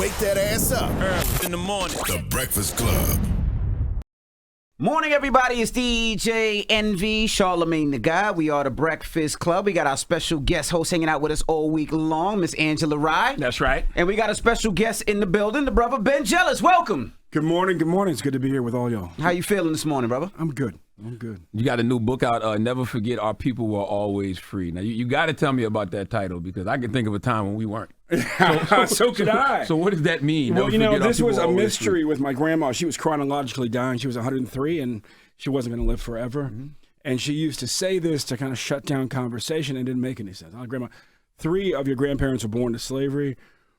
Wake that ass up. In the morning. The Breakfast Club. Morning, everybody. It's DJ NV, Charlamagne the Guy. We are the Breakfast Club. We got our special guest host hanging out with us all week long, Miss Angela Rye. That's right. And we got a special guest in the building, the brother Ben Jealous. Welcome. Good morning. Good morning. It's good to be here with all y'all. How you feeling this morning, brother? I'm good. I'm good. You got a new book out, Never Forget Our People Were Always Free. Now, you got to tell me about that title because I can think of a time when we weren't. So could I. So what does that mean? Well, this was a mystery free. with my grandma. She was chronologically dying. She was 103, and she wasn't going to live forever. Mm-hmm. And she used to say this to kind of shut down conversation, and it didn't make any sense. Oh, Grandma, 3 of your grandparents were born to slavery.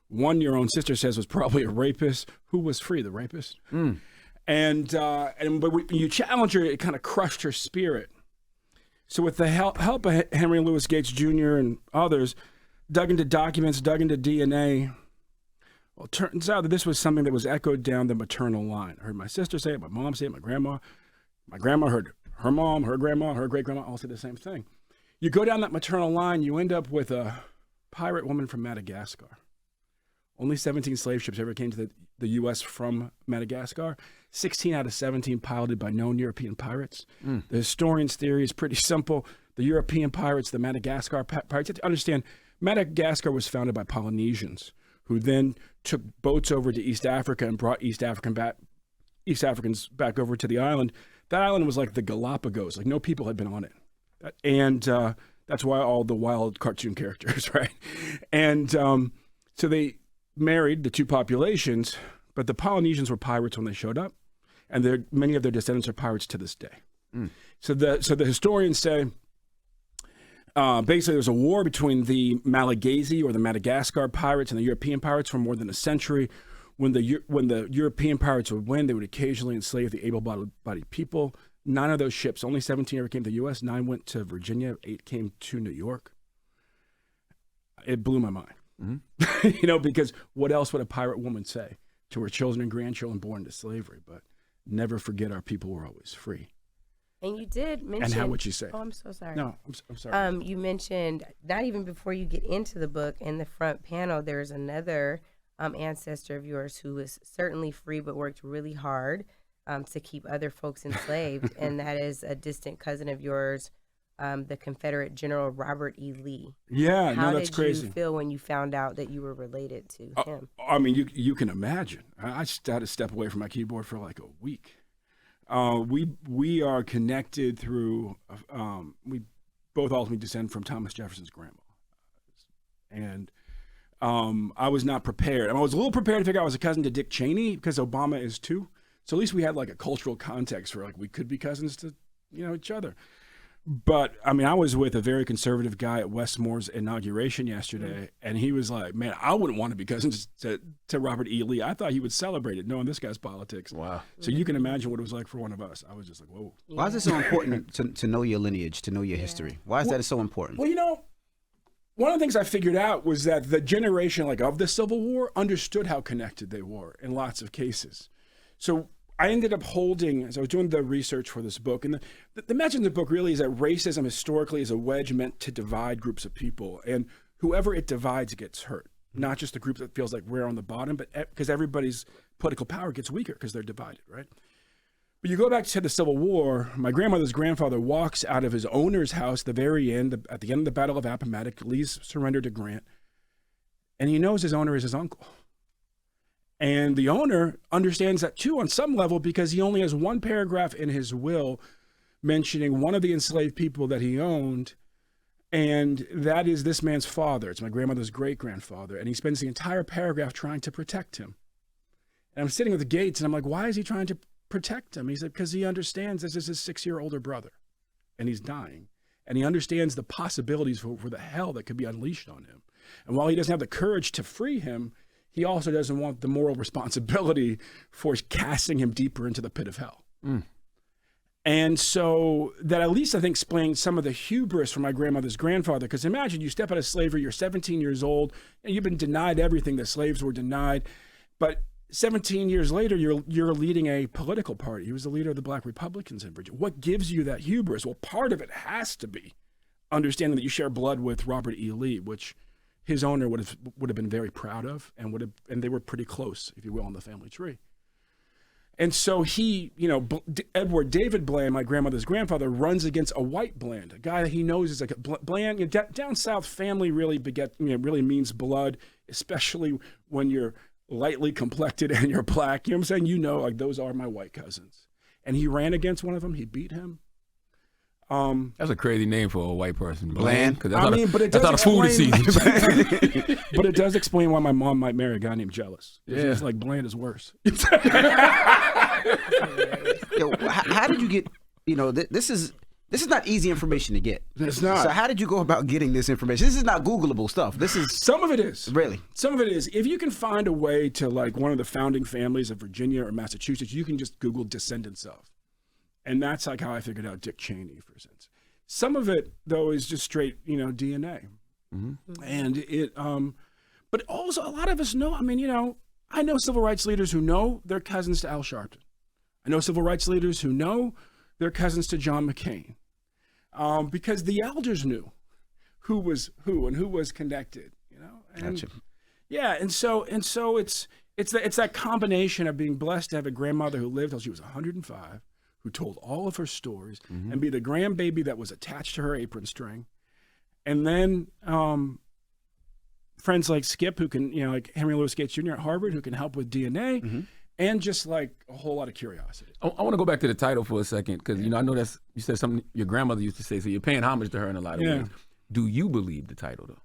1, your own sister says, was probably a rapist. Who was free, the rapist? Mm. But when you challenge her, it kind of crushed her spirit. So with the help of Henry Louis Gates Jr. and others, dug into documents, dug into DNA. Well, it turns out that this was something that was echoed down the maternal line. I heard my sister say it, my mom say it, my grandma. My grandma heard her mom, her grandma, her great-grandma all say the same thing. You go down that maternal line, you end up with a pirate woman from Madagascar. Only 17 slave ships ever came to the U.S. from Madagascar. 16 out of 17 piloted by known European pirates. Mm. The historian's theory is pretty simple. The European pirates, the Madagascar pirates, you have to understand, Madagascar was founded by Polynesians who then took boats over to East Africa and brought East Africans back over to the island. That island was like the Galapagos. Like no people had been on it. And that's why all the wild cartoon characters, right? And so they married the 2 populations, but the Polynesians were pirates when they showed up, and many of their descendants are pirates to this day. Mm. So the historians say basically there was a war between the Malagasy or the Madagascar pirates and the European pirates for more than a century. When the European pirates would win, they would occasionally enslave the able-bodied people. 9 of those ships, only 17 ever came to the U.S. 9 went to Virginia. 8 came to New York. It blew my mind. Mm-hmm. Because what else would a pirate woman say to her children and grandchildren born into slavery? But never forget our people were always free. And you did mention. And how would you say? Oh, I'm so sorry. No, I'm sorry. You mentioned, not even before you get into the book, in the front panel, there's another ancestor of yours who was certainly free but worked really hard to keep other folks enslaved. And that is a distant cousin of yours, the Confederate General Robert E. Lee. Yeah, How that's crazy. How did you feel when you found out that you were related to him? I mean, you can imagine. I just had to step away from my keyboard for like a week. We are connected through, we both ultimately descend from Thomas Jefferson's grandma. And I was not prepared. I was a little prepared to figure out I was a cousin to Dick Cheney because Obama is too. So at least we had like a cultural context where like we could be cousins to, each other. But I mean, I was with a very conservative guy at Westmore's inauguration yesterday, and he was like, "Man, I wouldn't want to be cousins to Robert E. Lee. I thought he would celebrate it, knowing this guy's politics." Wow! So you can imagine what it was like for one of us. I was just like, "Whoa!" Why is it so important to know your lineage, to know your history? Why is that so important? Well, one of the things I figured out was that the generation of the Civil War understood how connected they were in lots of cases. So I ended up holding, as I was doing the research for this book, and the message in the book really is that racism historically is a wedge meant to divide groups of people, and whoever it divides gets hurt. Not just the group that feels like we're on the bottom, but because everybody's political power gets weaker because they're divided, right? But you go back to the Civil War, my grandmother's grandfather walks out of his owner's house at the very end, at the end of the Battle of Appomattox, Lee's surrender to Grant, and he knows his owner is his uncle. And the owner understands that too on some level because he only has one paragraph in his will mentioning one of the enslaved people that he owned, and that is this man's father. It's my grandmother's great-grandfather, and he spends the entire paragraph trying to protect him. And I'm sitting at the gates, and I'm like, why is he trying to protect him? He said, because he understands this is his 6-year older brother, and he's dying. And he understands the possibilities for the hell that could be unleashed on him. And while he doesn't have the courage to free him, he also doesn't want the moral responsibility for casting him deeper into the pit of hell. Mm. And so that at least I think explains some of the hubris from my grandmother's grandfather. Because imagine you step out of slavery, you're 17 years old, and you've been denied everything the slaves were denied. But 17 years later, you're leading a political party. He was the leader of the Black Republicans in Virginia. What gives you that hubris? Well, part of it has to be understanding that you share blood with Robert E. Lee, which his owner would have been very proud of, and they were pretty close, if you will, on the family tree. And so he, Edward David Bland, my grandmother's grandfather, runs against a white Bland, a guy that he knows is like a Bland. Down south, family really really means blood, especially when you're lightly complected and you're black. You know what I'm saying? Like those are my white cousins. And he ran against one of them. He beat him. That's a crazy name for a white person. Bland. Because that's not a food season. But it does explain why my mom might marry a guy named Jealous. Yeah. It's like Bland is worse. Yo, how did you get? This is not easy information to get. It's not. So how did you go about getting this information? This is not Googleable stuff. This is some of it is really. Some of it is. If you can find a way to like one of the founding families of Virginia or Massachusetts, you can just Google descendants of. And that's like how I figured out Dick Cheney, for instance. Some of it, though, is just straight, DNA. Mm-hmm. And it, but also a lot of us know, I know civil rights leaders who know they're cousins to Al Sharpton. I know civil rights leaders who know they're cousins to John McCain. Because the elders knew who was who and who was connected, And, gotcha. Yeah, and so it's that combination of being blessed to have a grandmother who lived till she was 105, who told all of her stories, and be the grandbaby that was attached to her apron string. And then friends like Skip, who can, like Henry Louis Gates Jr. at Harvard, who can help with DNA, and just like a whole lot of curiosity. I want to go back to the title for a second, because, I know you said something your grandmother used to say, so you're paying homage to her in a lot of ways. Do you believe the title, though?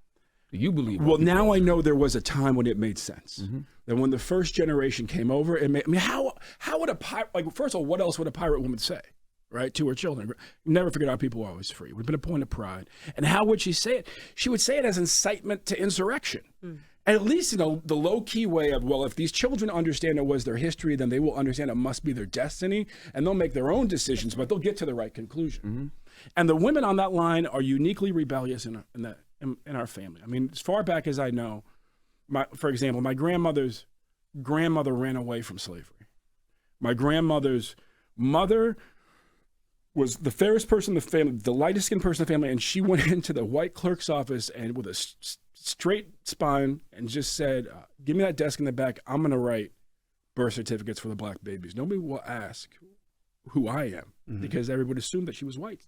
Do you believe it? Well, now I know there was a time when it made sense. That when the first generation came over, how would a pirate, first of all, what else would a pirate woman say, right, to her children? Never forget our people were always free. It would have been a point of pride. And how would she say it? She would say it as incitement to insurrection. At least, the low-key way of, well, if these children understand it was their history, then they will understand it must be their destiny, and they'll make their own decisions, but they'll get to the right conclusion. And the women on that line are uniquely rebellious in our family. As far back as I know, for example, my grandmother's grandmother ran away from slavery. My grandmother's mother was the fairest person in the family, the lightest skinned person in the family, and she went into the white clerk's office and with a straight spine and just said, give me that desk in the back. I'm going to write birth certificates for the black babies. Nobody will ask who I am because everybody assumed that she was white.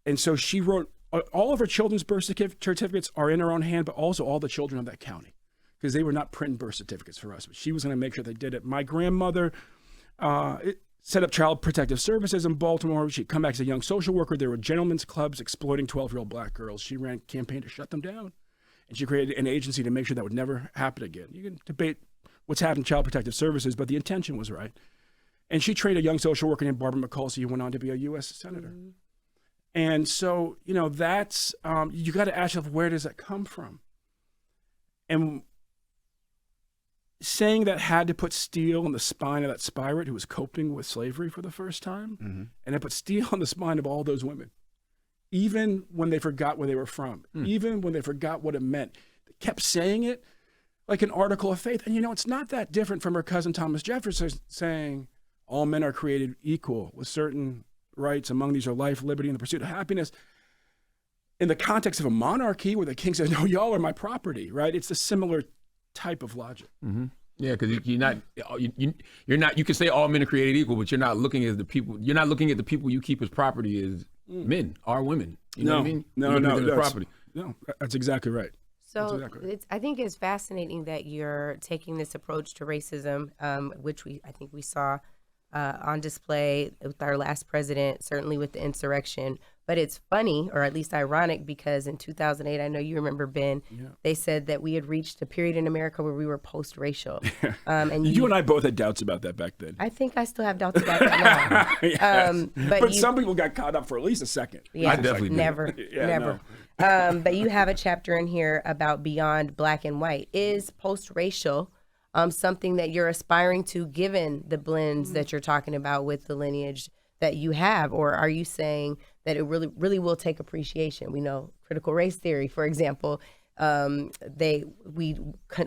And so she wrote, all of her children's birth certificates are in her own hand, but also all the children of that county, because they were not printing birth certificates for us, but she was going to make sure they did it. My grandmother set up Child Protective Services in Baltimore. She'd come back as a young social worker. There were gentlemen's clubs exploiting 12-year-old black girls. She ran a campaign to shut them down, and she created an agency to make sure that would never happen again. You can debate what's happened to Child Protective Services, but the intention was right. And she trained a young social worker named Barbara McCulsey, who went on to be a U.S. Senator. And so, that's, you got to ask yourself, where does that come from? And saying that had to put steel in the spine of that pirate who was coping with slavery for the first time, and it put steel on the spine of all those women, even when they forgot where they were from, even when they forgot what it meant. They kept saying it like an article of faith. And, it's not that different from her cousin Thomas Jefferson saying all men are created equal with certain rights. Among these are life, liberty, and the pursuit of happiness. In the context of a monarchy where the king says, no, y'all are my property, right? It's a similar type of logic. Yeah, because you're not. You can say all men are created equal, but you're not looking at the people. You're not looking at the people you keep as property as men are women. You know what I mean? No, property. No, that's exactly right. So I think it's fascinating that you're taking this approach to racism, which I think we saw on display with our last president, certainly with the insurrection. But it's funny, or at least ironic, because in 2008, I know you remember, Ben, they said that we had reached a period in America where we were post-racial. And you and I both had doubts about that back then. I think I still have doubts about that now. Yes. But some people got caught up for at least a second. Yeah, I definitely did. Never. But you have a chapter in here about beyond black and white. Is post-racial something that you're aspiring to, given the blends that you're talking about with the lineage that you have, or are you saying that it really will take appreciation? We know critical race theory, for example, we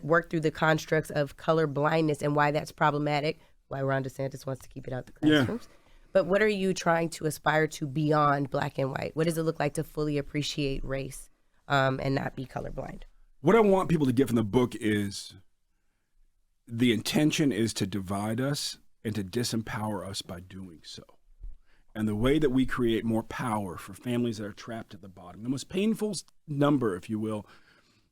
work through the constructs of color blindness and why that's problematic, why Ron DeSantis wants to keep it out the classrooms. But what are you trying to aspire to beyond black and white? What does it look like to fully appreciate race and not be colorblind? What I want people to get from the book is the intention is to divide us and to disempower us by doing so. And the way that we create more power for families that are trapped at the bottom. The most painful number, if you will,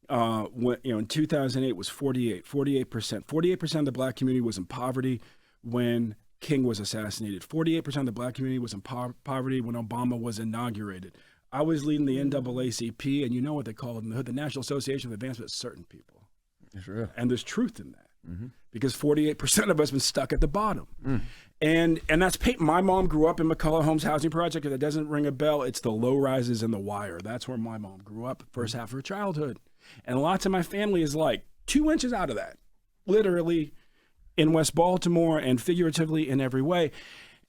in 2008 was 48%. 48% of the black community was in poverty when King was assassinated. 48% of the black community was in poverty when Obama was inaugurated. I was leading the NAACP, and you know what they call it in the hood, the National Association of Advancement of Certain People. That's real. And there's truth in that. Because 48% of us have been stuck at the bottom. And that's my mom grew up in McCullough Homes Housing Project. If it doesn't ring a bell, it's the low rises and the wire. That's where my mom grew up, first half of her childhood. And lots of my family is like 2 inches out of that, literally in West Baltimore and figuratively in every way.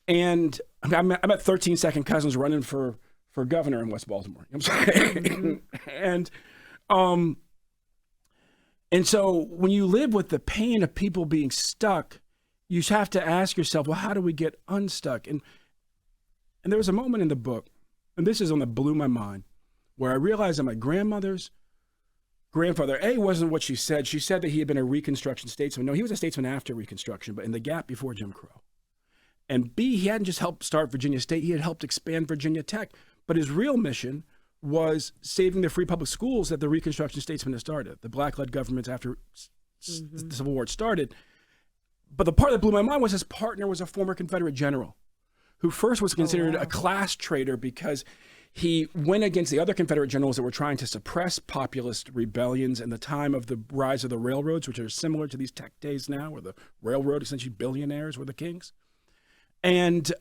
And I'm at 13 second cousins running for governor in West Baltimore. You know what I'm saying? And so when you live with the pain of people being stuck, you have to ask yourself, well, how do we get unstuck? And there was a moment in the book, and this is one that blew my mind, where I realized that my grandmother's grandfather, A, wasn't what she said. She said that he had been a Reconstruction statesman. No, he was a statesman after Reconstruction, but in the gap before Jim Crow. And B, he hadn't just helped start Virginia State, he had helped expand Virginia Tech. But his real mission was saving the free public schools that the Reconstruction statesmen had started, the black-led governments after the Civil War started. But the part that blew my mind was his partner was a former Confederate general who first was considered a class traitor because he went against the other Confederate generals that were trying to suppress populist rebellions in the time of the rise of the railroads, which are similar to these tech days now, where the railroad, essentially billionaires, were the kings. And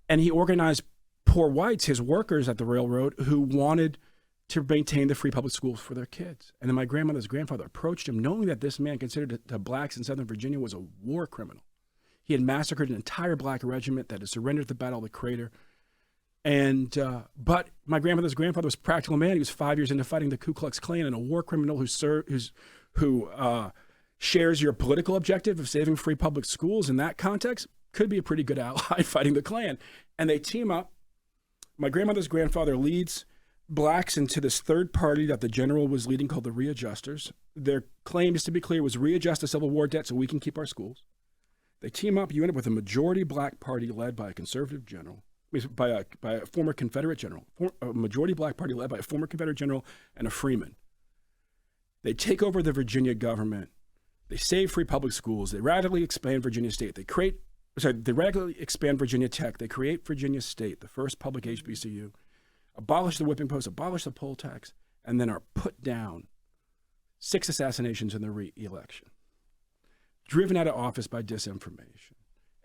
he organized poor whites, his workers at the railroad, who wanted to maintain the free public schools for their kids. And then my grandmother's grandfather approached him, knowing that this man, considered to blacks in Southern Virginia, was a war criminal. He had massacred an entire black regiment that had surrendered at the Battle of the Crater. And but my grandmother's grandfather was a practical man. He was 5 years into fighting the Ku Klux Klan, and a war criminal who shares your political objective of saving free public schools in that context could be a pretty good ally fighting the Klan. And they team up. My grandmother's grandfather leads blacks into this third party that the general was leading called the Readjusters. Their claim, just to be clear, was readjust the Civil War debt so we can keep our schools. They team up. You end up with a majority black party led by a conservative general, by a former Confederate general, a majority black party led by a former Confederate general and a freeman. They take over the Virginia government. They save free public schools. They radically expand Virginia State. They radically expand Virginia Tech. They create Virginia State, the first public HBCU, abolish the whipping post, abolish the poll tax, and then are put down 6 assassinations in the re-election, driven out of office by disinformation.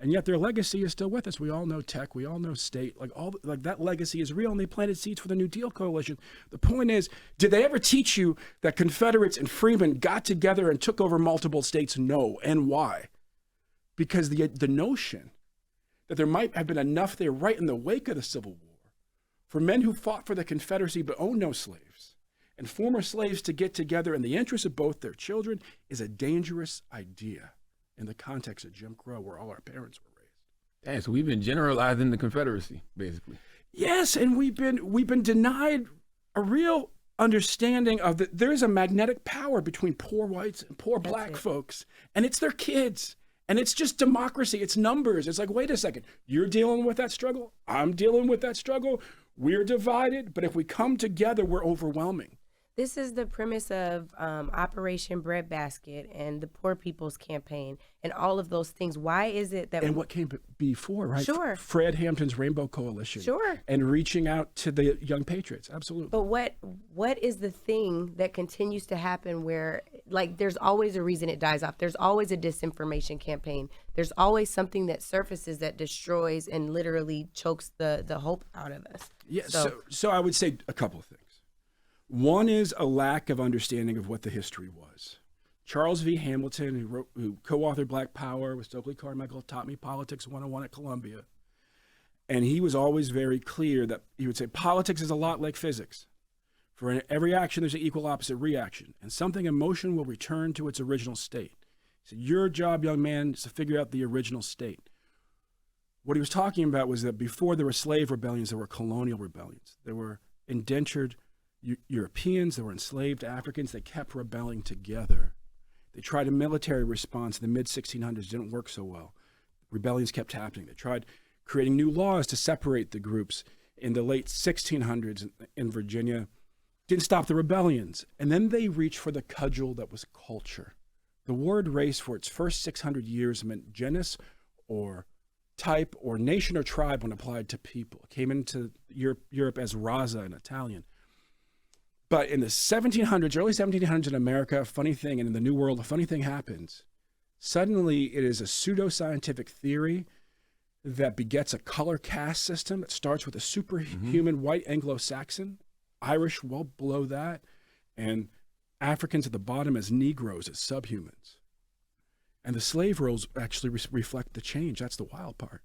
And yet their legacy is still with us. We all know Tech, we all know State, like that legacy is real, and they planted seeds for the New Deal coalition. The point is, did they ever teach you that Confederates and freemen got together and took over multiple states? No. And why? Because the notion that there might have been enough there right in the wake of the Civil War for men who fought for the Confederacy but owned no slaves and former slaves to get together in the interest of both their children is a dangerous idea in the context of Jim Crow, where all our parents were raised. Dang, so we've been generalizing the Confederacy, basically. Yes, and we've been denied a real understanding of that there is a magnetic power between poor whites and poor black folks, and it's their kids. And it's just democracy. It's numbers. It's like, wait a second, you're dealing with that struggle. I'm dealing with that struggle. We're divided. But if we come together, we're overwhelming. This is the premise of Operation Breadbasket and the Poor People's Campaign and all of those things. Why is it that... And what came before, right? Sure. Fred Hampton's Rainbow Coalition. Sure. And reaching out to the young patriots. Absolutely. But what is the thing that continues to happen where, like, there's always a reason it dies off. There's always a disinformation campaign. There's always something that surfaces that destroys and literally chokes the hope out of us. Yeah, so I would say a couple of things. One is a lack of understanding of what the history was. Charles V. Hamilton, who co-authored Black Power with Stokely Carmichael, taught me Politics 101 at Columbia. And he was always very clear that he would say, politics is a lot like physics. For every action, there's an equal opposite reaction. And something in motion will return to its original state. He said, your job, young man, is to figure out the original state. What he was talking about was that before there were slave rebellions, there were colonial rebellions. There were indentured Europeans that were enslaved Africans, they kept rebelling together. They tried a military response in the mid-1600s, didn't work so well. Rebellions kept happening. They tried creating new laws to separate the groups in the late 1600s in Virginia. Didn't stop the rebellions. And then they reached for the cudgel that was culture. The word race for its first 600 years meant genus or type or nation or tribe when applied to people. It came into Europe as raza in Italian. But in the 1700s, early 1700s in America, funny thing, and in the New World, a funny thing happens. Suddenly, it is a pseudoscientific theory that begets a color caste system that starts with a superhuman white Anglo-Saxon, Irish well below that, and Africans at the bottom as Negroes, as subhumans. And the slave rolls actually reflect the change. That's the wild part.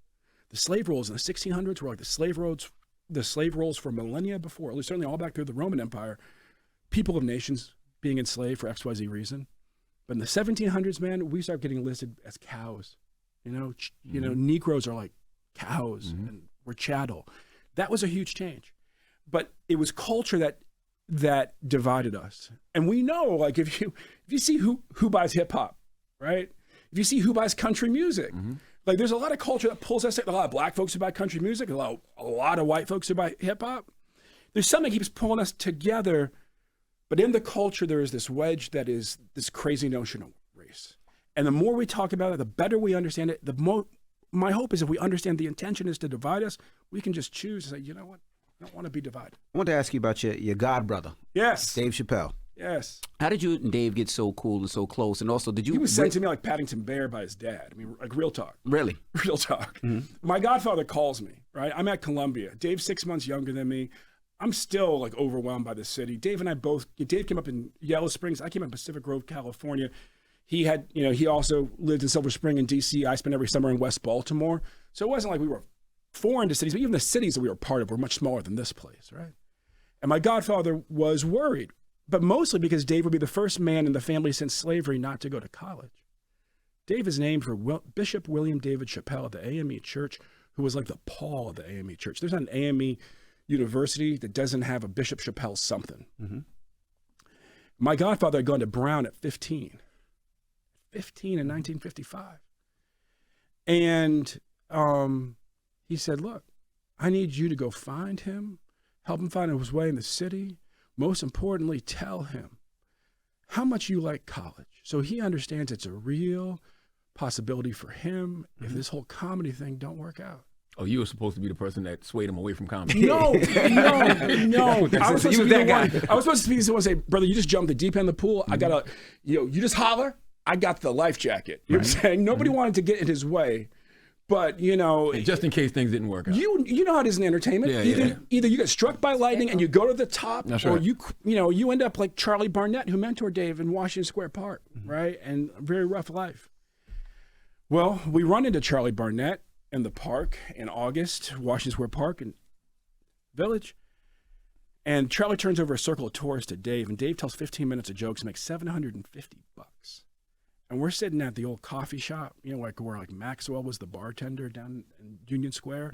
The slave rolls in the 1600s were like the slave rolls for millennia before, at least certainly all back through the Roman Empire. People of nations being enslaved for XYZ reason. But in the 1700s, man, we start getting listed as cows. You know, Negroes are like cows and we're chattel. That was a huge change. But it was culture that divided us. And we know, like, if you see who buys hip hop, right? If you see who buys country music, like there's a lot of culture that pulls us in. A lot of black folks who buy country music, a lot of white folks who buy hip hop. There's something that keeps pulling us together. But in the culture, there is this wedge that is this crazy notion of race. And the more we talk about it, the better we understand it. My hope is if we understand the intention is to divide us, we can just choose to say, you know what? I don't want to be divided. I want to ask you about your god brother. Yes. Dave Chappelle. Yes. How did you and Dave get so cool and so close? And also, did you... He was sent to me like Paddington Bear by his dad. I mean, like real talk. Really? Real talk. My godfather calls me, right? I'm at Columbia. Dave's 6 months younger than me. I'm still like overwhelmed by the city. Dave came up in Yellow Springs. I came up in Pacific Grove, California. He also lived in Silver Spring in DC. I spent every summer in West Baltimore. So it wasn't like we were foreign to cities, but even the cities that we were part of were much smaller than this place, right? And my godfather was worried, but mostly because Dave would be the first man in the family since slavery not to go to college. Dave is named for Bishop William David Chappelle of the AME Church, who was like the Paul of the AME Church. There's not an AME university that doesn't have a Bishop Chappelle something. My godfather had gone to Brown at 15 in 1955. And he said, look, I need you to go find him, help him find his way in the city. Most importantly, tell him how much you like college. So he understands it's a real possibility for him if this whole comedy thing don't work out. Oh, you were supposed to be the person that swayed him away from comedy. No. I was supposed to be the one. I was supposed to be the one to say, brother, you just jumped the deep end of the pool. I got you just holler. I got the life jacket. You know what I'm saying? Nobody wanted to get in his way. But, And just in case things didn't work out. You know how it is in entertainment. Either you get struck by lightning and you go to the top, or you end up like Charlie Barnett, who mentored Dave in Washington Square Park, right? And a very rough life. Well, we run into Charlie Barnett in the park in August, Washington Square Park in Village. And Charlie turns over a circle of tourists to Dave, and Dave tells 15 minutes of jokes and makes $750. And we're sitting at the old coffee shop, like where like Maxwell was the bartender down in Union Square,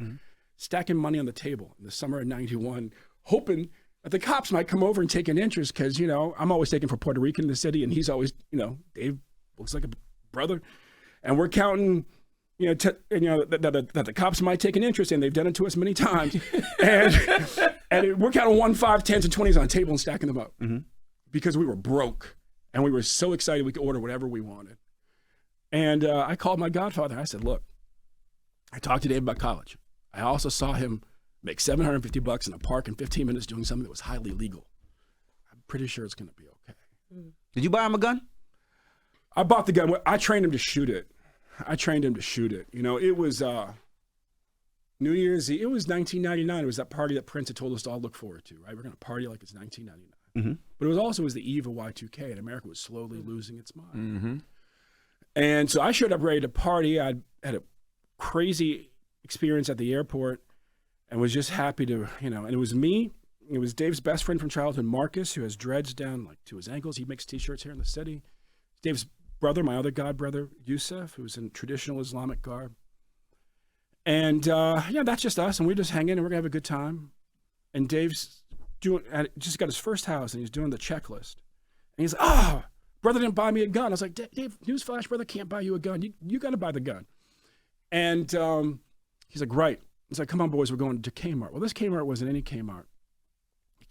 stacking money on the table in the summer of '91, hoping that the cops might come over and take an interest because, I'm always taken for Puerto Rican in the city, and he's always, Dave looks like a brother. And we're counting, that the cops might take an interest in. They've done it to us many times. and we're counting 1, 5, 10s, and 20s on a table and stacking them up because we were broke. And we were so excited we could order whatever we wanted. And I called my godfather. I said, look, I talked to Dave about college. I also saw him make $750 in a park in 15 minutes doing something that was highly legal. I'm pretty sure it's going to be okay. Did you buy him a gun? I bought the gun. I trained him to shoot it. It was New Year's Eve. It was 1999. It was that party that Prince had told us to all look forward to, right? We're going to party like it's 1999. But it was the eve of Y2K, and America was slowly losing its mind. And so I showed up ready to party. I had a crazy experience at the airport and was just happy to, and it was me. It was Dave's best friend from childhood, Marcus, who has dreads down like to his ankles. He makes T-shirts here in the city. Dave's brother, my other god brother, Yusuf, who's in traditional Islamic garb. And that's just us, and we're just hanging, and we're going to have a good time. And Dave's just got his first house, and he's doing the checklist. And he's like, brother didn't buy me a gun. I was like, Dave, newsflash, brother can't buy you a gun. You got to buy the gun. And he's like, right. He's like, come on, boys, we're going to Kmart. Well, this Kmart wasn't any Kmart.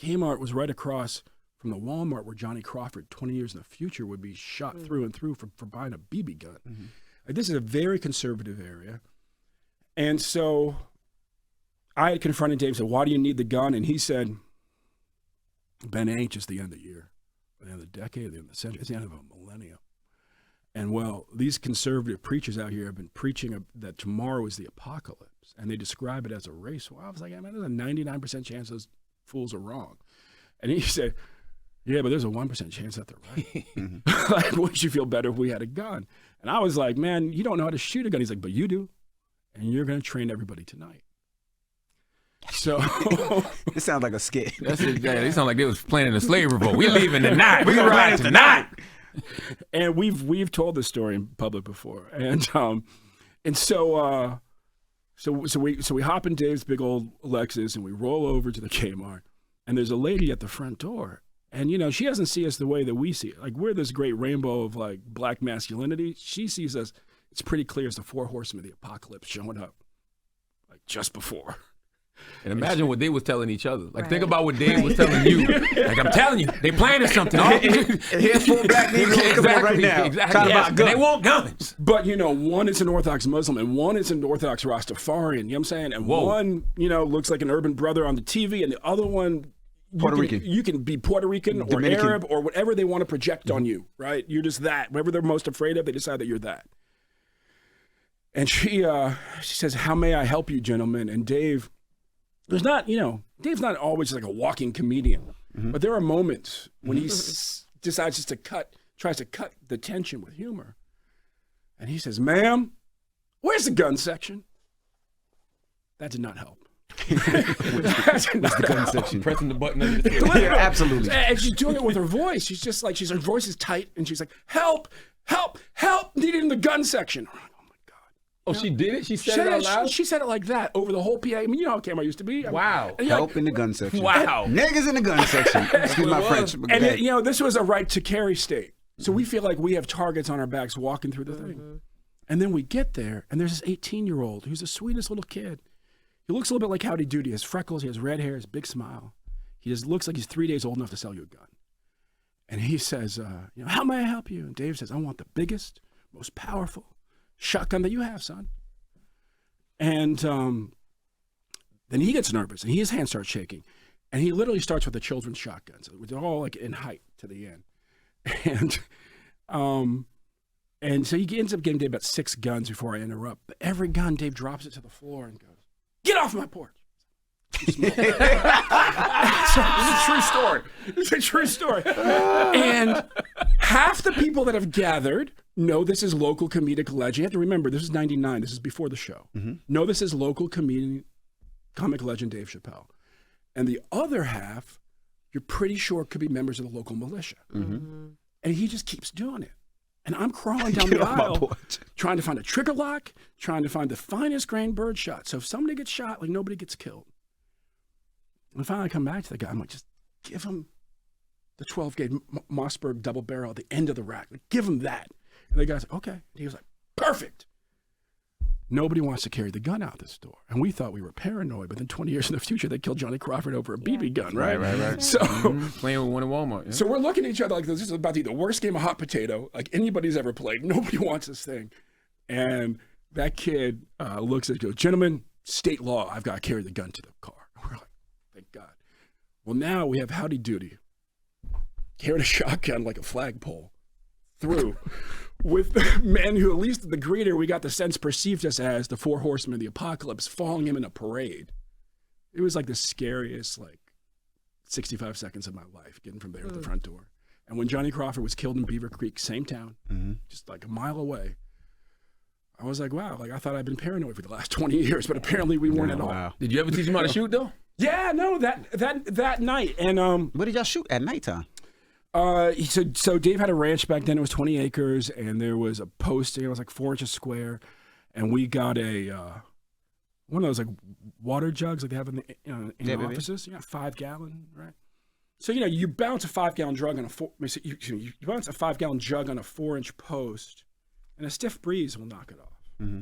Kmart was right across from the Walmart where Johnny Crawford, 20 years in the future, would be shot through and through for buying a BB gun. Mm-hmm. Like, this is a very conservative area. And so I had confronted Dave and said, why do you need the gun? And he said, Ben, it ain't just the end of the year, the end of the decade, the end of the century, it's the end of a millennium. And well, these conservative preachers out here have been preaching that tomorrow is the apocalypse, and they describe it as a race war. I was like, man, there's a 99% chance those fools are wrong. And he said, yeah, but there's a 1% chance that they're right. Like, wouldn't you feel better if we had a gun? And I was like, man, you don't know how to shoot a gun. He's like, but you do, and you're going to train everybody tonight. So it sounds like a skit. They sound like they was planning a slave revolt. We leaving tonight. We ride tonight. And we've told this story in public before, and so we hop in Dave's big old Lexus and we roll over to the Kmart, and there's a lady at the front door, and she doesn't see us the way that we see it. Like, we're this great rainbow of like black masculinity. She sees us. It's pretty clear as the 4 horsemen of the apocalypse showing up, like just before. And imagine what they was telling each other. Like, think about what Dave was telling you. Like, I'm telling you, they planning something. Here's 4 black Negroes right now. Exactly. Yes, they want guns. But, one is an Orthodox Muslim and one is an Orthodox Rastafarian. You know what I'm saying? And one, looks like an urban brother on the TV, and the other one, Puerto Rican. You can be Puerto Rican or Dominican. Arab or whatever they want to project on you, right? You're just that. Whatever they're most afraid of, they decide that you're that. And she says, how may I help you, gentlemen? And Dave... There's not, Dave's not always like a walking comedian, but there are moments when he decides just tries to cut the tension with humor. And he says, ma'am, where's the gun section? That did not help. What's the gun section? Pressing the button under the Yeah, absolutely. And she's doing it with her voice. She's just like, her voice is tight, and she's like, help, help, help, needed in the gun section. Oh, she did it? She said it out loud? She said it like that over the whole PA. I mean, you know how Kmart used to be. Wow. Help in the gun section. Wow. Niggas in the gun section. Excuse my French. And this was a right to carry state. So we feel like we have targets on our backs walking through the thing. And then we get there, and there's this 18-year-old who's the sweetest little kid. He looks a little bit like Howdy Doody. He has freckles, he has red hair, his big smile. He just looks like he's 3 days old enough to sell you a gun. And he says, how may I help you? And Dave says, I want the biggest, most powerful shotgun that you have, son. And then he gets nervous, and his hand starts shaking. And he literally starts with the children's shotguns. They're all like in height to the end. And so he ends up getting Dave about 6 guns before I interrupt. But every gun, Dave drops it to the floor and goes, get off my porch. It's a true story. It's a true story. And half the people that have gathered know this is local comedic legend. You have to remember, this is 99. This is before the show. Know this is local comic legend Dave Chappelle. And the other half, you're pretty sure could be members of the local militia. And he just keeps doing it. And I'm crawling down the aisle, trying to find a trigger lock, trying to find the finest grain bird shot. So if somebody gets shot, like nobody gets killed. And finally I come back to the guy. I'm like, just give him the 12-gauge Mossberg double barrel at the end of the rack. Like, give him that. And the guy's like, okay. And he was like, perfect. Nobody wants to carry the gun out the store. And we thought we were paranoid, but then 20 years in the future, they killed Johnny Crawford over a BB gun, right? Right. So playing with one in Walmart. Yeah. So we're looking at each other like this is about to be the worst game of hot potato like anybody's ever played. Nobody wants this thing. And that kid looks at us and goes, gentlemen, state law, I've got to carry the gun to the car. We're like, thank God. Well, now we have Howdy Doody carrying a shotgun like a flagpole through with the men who, at least the greeter, we got the sense perceived us as the 4 horsemen of the apocalypse, following him in a parade. It was like the scariest, 65 seconds of my life, getting from there to the front door. And when Johnny Crawford was killed in Beaver Creek, same town, just like a mile away, I was like, wow, I thought I'd been paranoid for the last 20 years, but apparently we weren't at all. Wow. Did you ever teach him how to shoot, though? Yeah, no, that night. And what did y'all shoot at nighttime? So Dave had a ranch back then. It was 20 acres, and there was a post. It was like 4 inches square, and we got a one of those water jugs like they have in the offices. 5 gallon, right? So, you bounce a 5-gallon jug on you bounce a 5-gallon jug on a 4-inch post, and a stiff breeze will knock it off. Mm-hmm.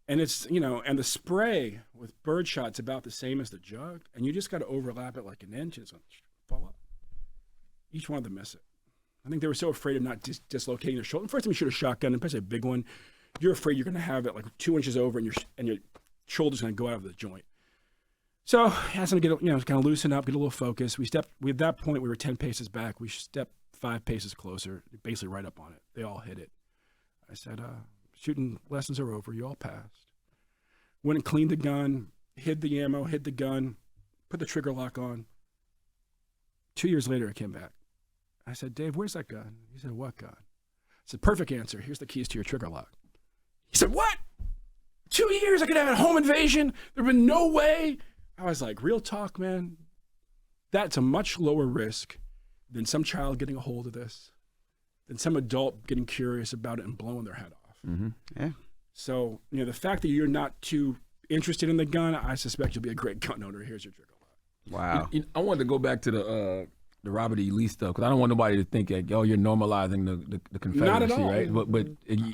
And it's, and the spray with birdshot's about the same as the jug, and you just got to overlap it like an inch, and it's going to fall up. Each one of them miss it. I think they were so afraid of not dislocating their shoulder. First time you shoot a shotgun, especially a big one, you're afraid you're going to have it like 2 inches over, and your shoulder's going to go out of the joint. So I asked him to get, kind of loosen up, get a little focus. At that point, we were 10 paces back. We stepped 5 paces closer, basically right up on it. They all hit it. I said, shooting lessons are over. You all passed. Went and cleaned the gun, hid the ammo, hid the gun, put the trigger lock on. 2 years later, I came back. I said, Dave, where's that gun? He said, what gun? I said, perfect answer. Here's the keys to your trigger lock. He said, what? 2 years I could have a home invasion? There'd been no way. I was like, real talk, man. That's a much lower risk than some child getting a hold of this, than some adult getting curious about it and blowing their head off. Mm-hmm. Yeah. So, the fact that you're not too interested in the gun, I suspect you'll be a great gun owner. Here's your trigger lock. Wow. I wanted to go back to the Robert E. Lee stuff because I don't want nobody to think like, you're normalizing the Confederacy, Not at all. right? But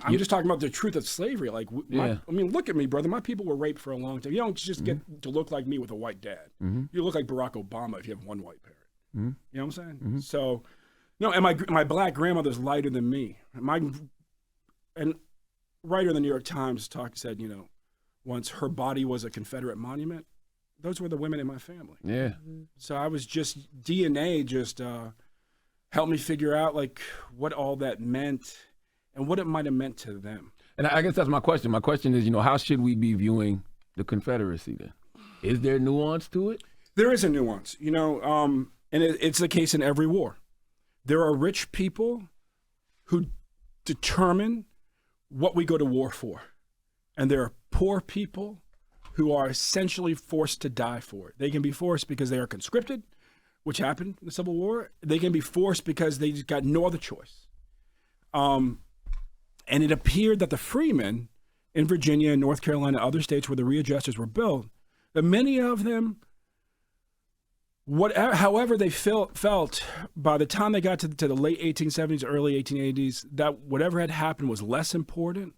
I'm just talking about the truth of slavery. Like, Yeah. look at me, brother. My people were raped for a long time. You don't just get to look like me with a white dad. Mm-hmm. You look like Barack Obama if you have one white parent. Mm-hmm. You know what I'm saying? Mm-hmm. So, and my black grandmother's lighter than me. And writer in the New York Times said, once her body was a Confederate monument. Those were the women in my family. Yeah. So I was just DNA helped me figure out like what all that meant and what it might have meant to them. And I guess that's my question. My question is, how should we be viewing the Confederacy then? Is there nuance to it? There is a nuance, and it's the case in every war. There are rich people who determine what we go to war for, and there are poor people who are essentially forced to die for it. They can be forced because they are conscripted, which happened in the Civil War. They can be forced because they got no other choice. And it appeared that the freemen in Virginia, North Carolina, other states where the readjusters were built, that many of them, however they felt, by the time they got to the late 1870s, early 1880s, that whatever had happened was less important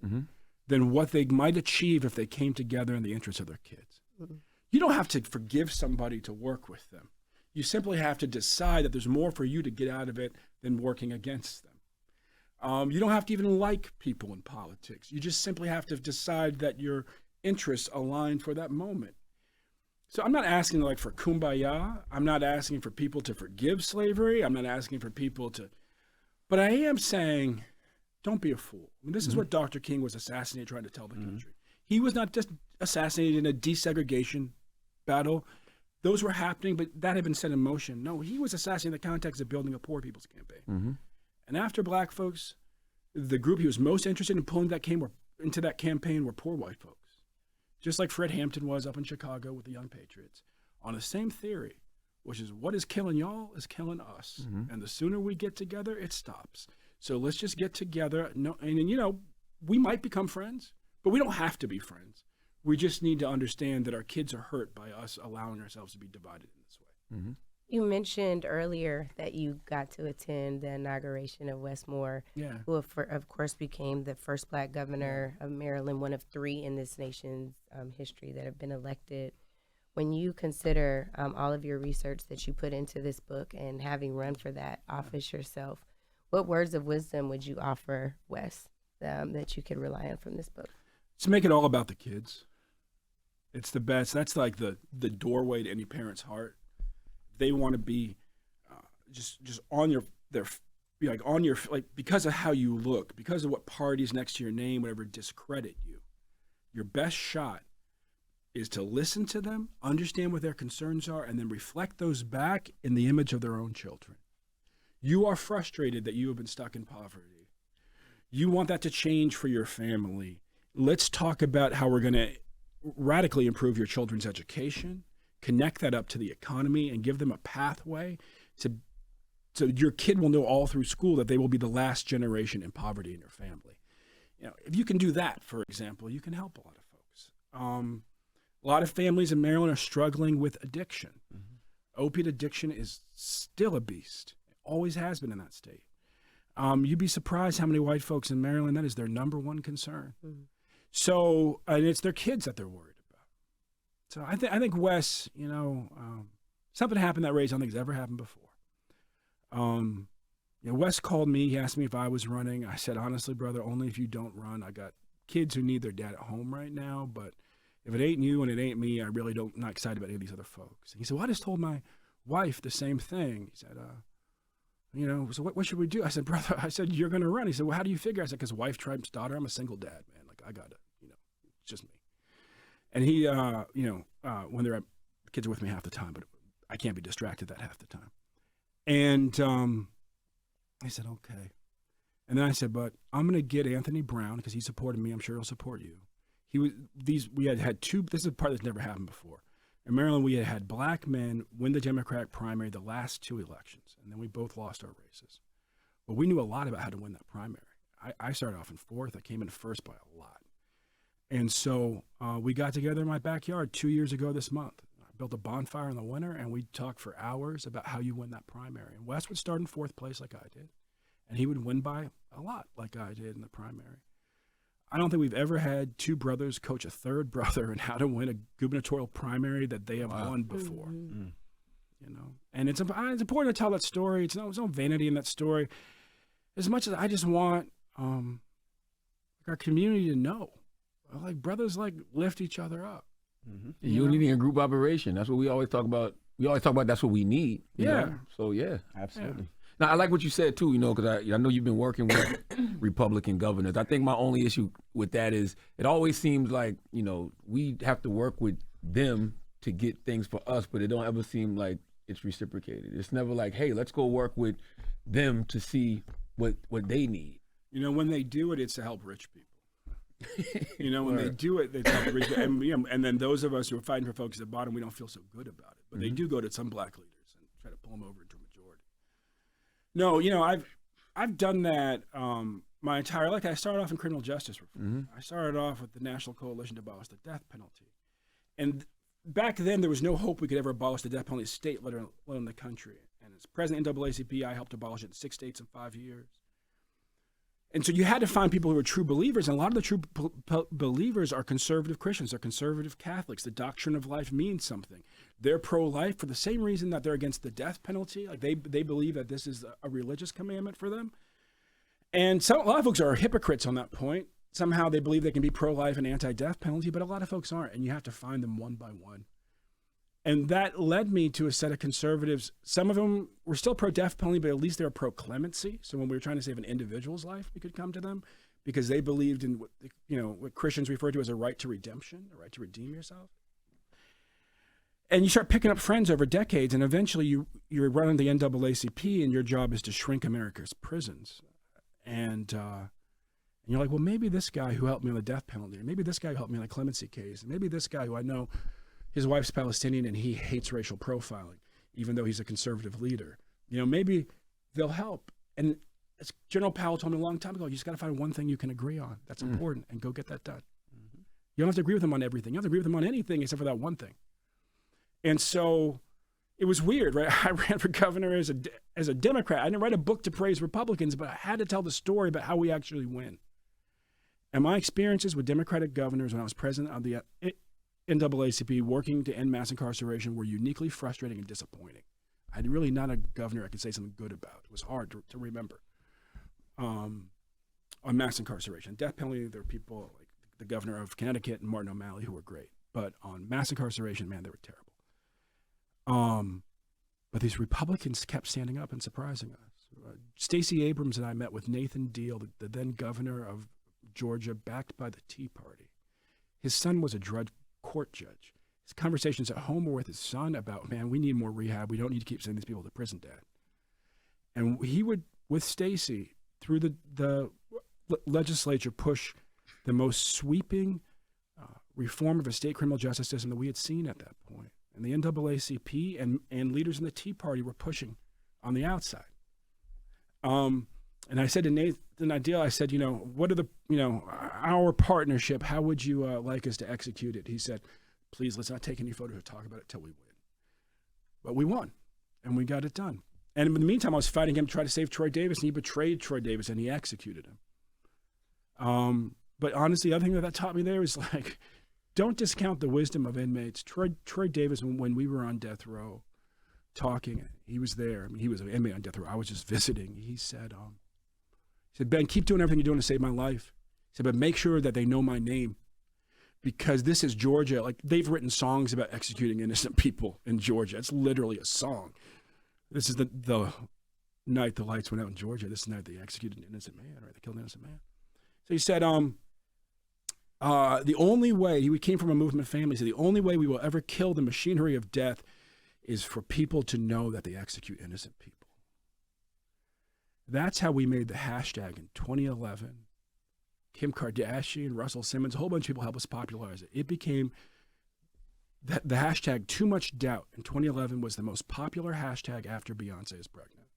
than what they might achieve if they came together in the interest of their kids. Mm-hmm. You don't have to forgive somebody to work with them. You simply have to decide that there's more for you to get out of it than working against them. You don't have to even like people in politics. You just simply have to decide that your interests align for that moment. So I'm not asking for kumbaya. I'm not asking for people to forgive slavery. I'm not asking for people to, but I am saying, don't be a fool. I mean, this is what Dr. King was assassinated trying to tell the country. He was not just assassinated in a desegregation battle. Those were happening, but that had been set in motion. No, he was assassinated in the context of building a poor people's campaign. Mm-hmm. And after black folks, the group he was most interested in pulling into that campaign were poor white folks. Just like Fred Hampton was up in Chicago with the Young Patriots, on the same theory, which is what is killing y'all is killing us. Mm-hmm. And the sooner we get together, it stops. So let's just get together. We might become friends, but we don't have to be friends. We just need to understand that our kids are hurt by us allowing ourselves to be divided in this way. Mm-hmm. You mentioned earlier that you got to attend the inauguration of Wes Moore, who of course became the first black governor of Maryland, one of 3 in this nation's history that have been elected. When you consider all of your research that you put into this book and having run for that office yourself, what words of wisdom would you offer Wes that you could rely on from this book? To make it all about the kids. It's the best. That's like the doorway to any parent's heart. They want to be just on because of how you look, because of what parties next to your name, whatever, discredit you. Your best shot is to listen to them, understand what their concerns are, and then reflect those back in the image of their own children. You are frustrated that you have been stuck in poverty. You want that to change for your family. Let's talk about how we're going to radically improve your children's education, connect that up to the economy, and give them a pathway so your kid will know all through school that they will be the last generation in poverty in your family. If you can do that, for example, you can help a lot of folks. A lot of families in Maryland are struggling with addiction. Mm-hmm. Opiate addiction is still a beast. It always has been in that state. You'd be surprised how many white folks in Maryland, that is their number one concern. Mm-hmm. So, and it's their kids that they're worried about. So I think Wes, something happened that race I don't think has ever happened before. Wes called me. He asked me if I was running. I said, honestly, brother, only if you don't run. I got kids who need their dad at home right now, but if it ain't you and it ain't me, I really not excited about any of these other folks. And he said, well, I just told my wife the same thing. He said, so what should we do? I said, brother, you're going to run. He said, well, how do you figure? I said, because wife trumps daughter. I'm a single dad, man. Like, I got to, it's just me. And he, when they're at, the kids are with me half the time, but I can't be distracted that half the time. And I said, okay. And then I said, but I'm going to get Anthony Brown because he supported me. I'm sure he'll support you. We had two, this is a part that's never happened before. In Maryland, we had black men win the Democratic primary the last two elections, and then we both lost our races. But we knew a lot about how to win that primary. I started off in fourth. I came in first by a lot. And so we got together in my backyard 2 years ago this month. I built a bonfire in the winter, and we talked for hours about how you win that primary. And Wes would start in fourth place like I did, and he would win by a lot like I did in the primary. I don't think we've ever had two brothers coach a third brother in how to win a gubernatorial primary that they have won before. Mm-hmm. And it's important to tell that story. There's no vanity in that story. As much as I just want our community to know, like brothers lift each other up. Mm-hmm. Unity and group operation. That's what we always talk about. We always talk about that's what we need. You know? So yeah, absolutely. Yeah. Now, I like what you said, too, because I know you've been working with Republican governors. I think my only issue with that is it always seems like, we have to work with them to get things for us, but it don't ever seem like it's reciprocated. It's never like, hey, let's go work with them to see what they need. When they do it, it's to help rich people. When they do it, it's to help rich people. And then those of us who are fighting for folks at the bottom, we don't feel so good about it. But they do go to some black leaders and try to pull them over into a majority. No, I've done that my entire life. I started off in criminal justice reform. Mm-hmm. I started off with the National Coalition to Abolish the Death Penalty. And back then, there was no hope we could ever abolish the death penalty in the state, let alone the country. And as president of NAACP, I helped abolish it in 6 states in 5 years. And so you had to find people who were true believers, and a lot of the true believers are conservative Christians. They're conservative Catholics. The doctrine of life means something. They're pro-life for the same reason that they're against the death penalty. Like they believe that this is a religious commandment for them. And a lot of folks are hypocrites on that point. Somehow they believe they can be pro-life and anti-death penalty, but a lot of folks aren't, and you have to find them one by one. And that led me to a set of conservatives. Some of them were still pro-death penalty, but at least they were pro-clemency. So when we were trying to save an individual's life, we could come to them because they believed in what Christians refer to as a right to redemption, a right to redeem yourself. And you start picking up friends over decades, and eventually you're running the NAACP, and your job is to shrink America's prisons. And you're like, well, maybe this guy who helped me on the death penalty, or maybe this guy who helped me on the clemency case, and maybe this guy who I know his wife's Palestinian and he hates racial profiling, even though he's a conservative leader. Maybe they'll help. And as General Powell told me a long time ago, you just got to find one thing you can agree on that's important and go get that done. Mm-hmm. You don't have to agree with them on everything. You don't have to agree with them on anything except for that one thing. And so it was weird, right? I ran for governor as a Democrat. I didn't write a book to praise Republicans, but I had to tell the story about how we actually win. And my experiences with Democratic governors when I was president of the NAACP working to end mass incarceration were uniquely frustrating and disappointing. I had really not a governor I could say something good about. It was hard to remember. On mass incarceration. Death penalty, there were people like the governor of Connecticut and Martin O'Malley who were great. But on mass incarceration, man, they were terrible. But these Republicans kept standing up and surprising us. Stacey Abrams and I met with Nathan Deal, the then governor of Georgia, backed by the Tea Party. His son was a drug court judge. His conversations at home were with his son about, man, we need more rehab. We don't need to keep sending these people to prison, Dad. And he would, with Stacey, through the legislature, push the most sweeping reform of a state criminal justice system that we had seen at that point. And the NAACP and leaders in the Tea Party were pushing on the outside. And I said to Nathan Ideal, I said, what are our partnership, how would you like us to execute it? He said, please, let's not take any photos or talk about it till we win. But we won, and we got it done. And in the meantime, I was fighting him to try to save Troy Davis, and he betrayed Troy Davis, and he executed him. But honestly, the other thing that taught me there is, like, don't discount the wisdom of inmates. Troy Davis, when we were on death row talking, he was there. I mean, he was an inmate on death row. I was just visiting. He said, Ben, keep doing everything you're doing to save my life. He said, but make sure that they know my name, because this is Georgia. Like, they've written songs about executing innocent people in Georgia. It's literally a song. This is the night the lights went out in Georgia. This is the night they executed an innocent man, right? They killed an innocent man. So he said, the only way, he came from a movement family, so the only way we will ever kill the machinery of death is for people to know that they execute innocent people. That's how we made the hashtag in 2011. Kim Kardashian, Russell Simmons, a whole bunch of people helped us popularize it. It became, the hashtag Too Much Doubt in 2011 was the most popular hashtag after Beyonce is pregnant.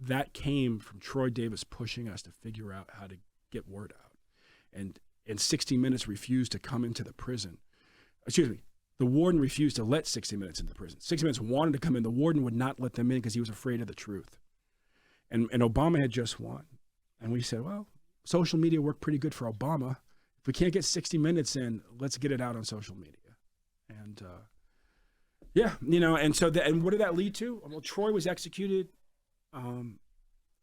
That came from Troy Davis pushing us to figure out how to get word out. And 60 Minutes refused to come into the prison. Excuse me, the warden refused to let 60 Minutes into the prison. 60 Minutes wanted to come in. The warden would not let them in because he was afraid of the truth. And Obama had just won. And we said, well, social media worked pretty good for Obama. If we can't get 60 Minutes in, let's get it out on social media. And yeah, you know, and so, and what did that lead to? Well, Troy was executed.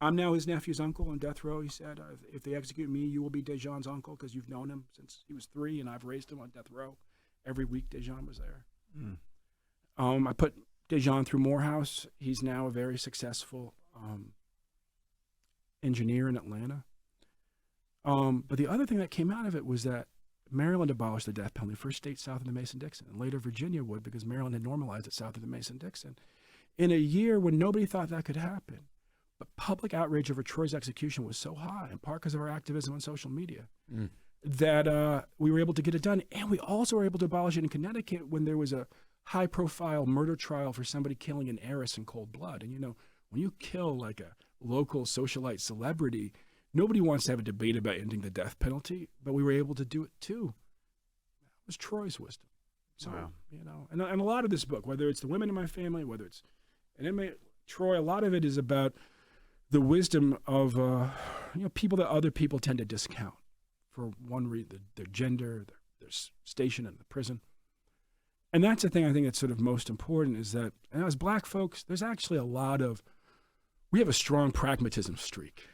I'm now his nephew's uncle on death row. He said, if they execute me, you will be Dejan's uncle because you've known him since he was 3 and I've raised him on death row. Every week Dejan was there. I put Dejan through Morehouse. He's now a very successful engineer in Atlanta. But the other thing that came out of it was that Maryland abolished the death penalty, first state south of the Mason-Dixon, and later Virginia would because Maryland had normalized it south of the Mason-Dixon. In a year when nobody thought that could happen. But public outrage over Troy's execution was so high, in part because of our activism on social media, that we were able to get it done. And we also were able to abolish it in Connecticut when there was a high-profile murder trial for somebody killing an heiress in cold blood. And, you know, when you kill, like, a local socialite celebrity, nobody wants to have a debate about ending the death penalty, but we were able to do it, too. It was Troy's wisdom. So, you know, and a lot of this book, whether it's the women in my family, whether it's an inmate, Troy, a lot of it is about the wisdom of you know, people that other people tend to discount for one reason, their gender, their station in the prison. And that's the thing I think that's sort of most important is that, and as black folks, there's actually we have a strong pragmatism streak.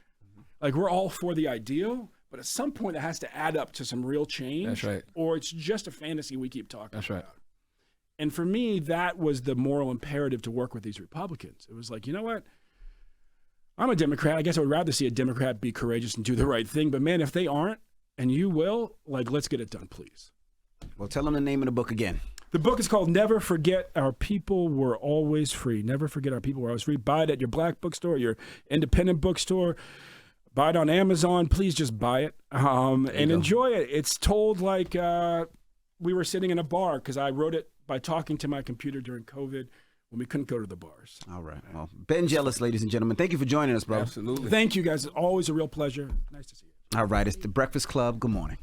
Like, we're all for the ideal, but at some point it has to add up to some real change. That's right. Or it's just a fantasy we keep talking That's about. right. And for me, that was the moral imperative to work with these Republicans. It was like, you know what? I'm a Democrat. I guess I would rather see a Democrat be courageous and do the right thing. But, man, if they aren't, and you will, like, let's get it done, please. Well, tell them the name of the book again. The book is called Never Forget Our People Were Always Free. Never Forget Our People Were Always Free. Buy it at your black bookstore, your independent bookstore. Buy it on Amazon. Please just buy it and enjoy it. It's told like we were sitting in a bar because I wrote it by talking to my computer during COVID when we couldn't go to the bars. All right. Well, Ben Jealous, ladies and gentlemen. Thank you for joining us, bro. Absolutely. Thank you, guys. It's always a real pleasure. Nice to see you. All right. It's the Breakfast Club. Good morning.